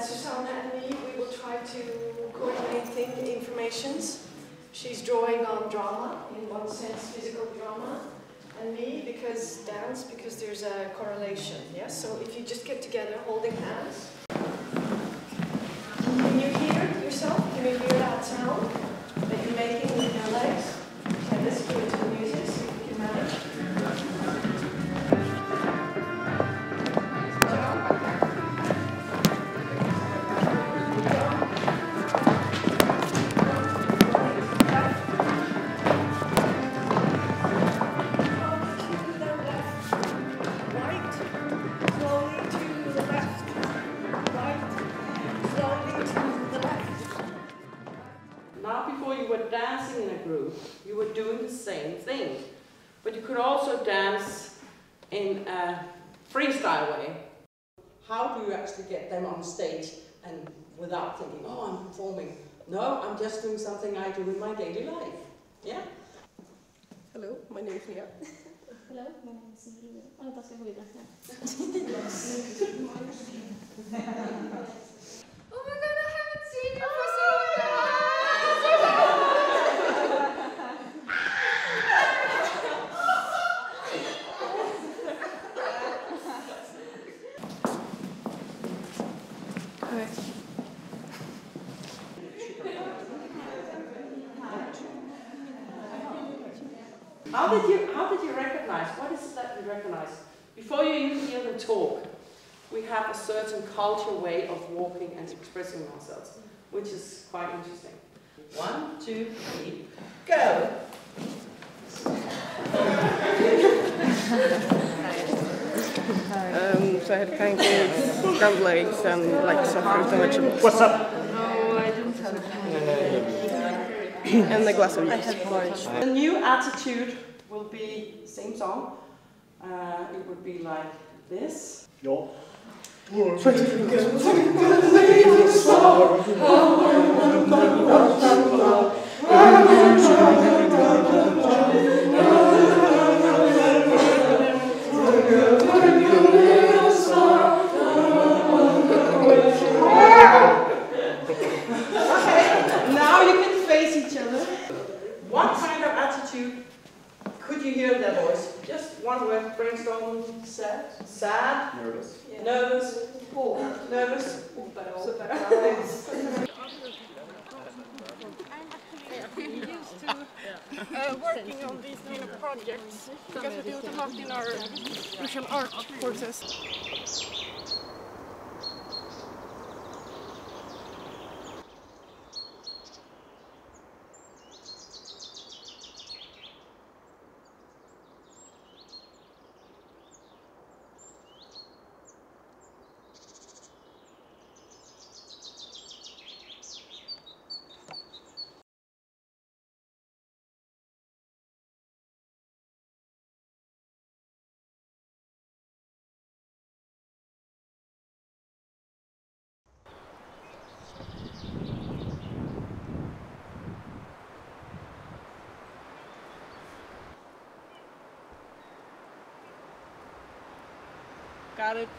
Susanna and me, we will try to coordinate informations. She's drawing on drama, in one sense physical drama, and me because dance, because there's a correlation, yes? So if you just get together holding hands. Can you hear yourself? Can you hear that sound that you're making with your legs? Okay, let's do it to the music, see if we can manage. Dancing in a group, you were doing the same thing, but you could also dance in a freestyle way. How do you actually get them on stage and without thinking, oh, I'm performing? No, I'm just doing something I do in my daily life. Yeah? Hello, my name is Mia. Hello, my name is Maria. Oh, that's going to be Oh my god, I haven't seen you for so long! How did you recognize? What is it that you recognize? Before you even hear them talk, we have a certain cultural way of walking and expressing ourselves, which is quite interesting. 1, 2, 3, go! So I had pancakes, scrambled eggs, and like some fruit and vegetables. What's up? No, I didn't have it. And a glass of juice. I had porridge. The new attitude will be same song. It would be like this. Ja. Now you can face each other. What kind of attitude could you hear in their voice? Just one word, brainstorm. Sad. Sad. Nervous. Yeah. Nervous. Nervous. We're used to working on these kind of projects because we do it a lot in our visual art courses. Got it.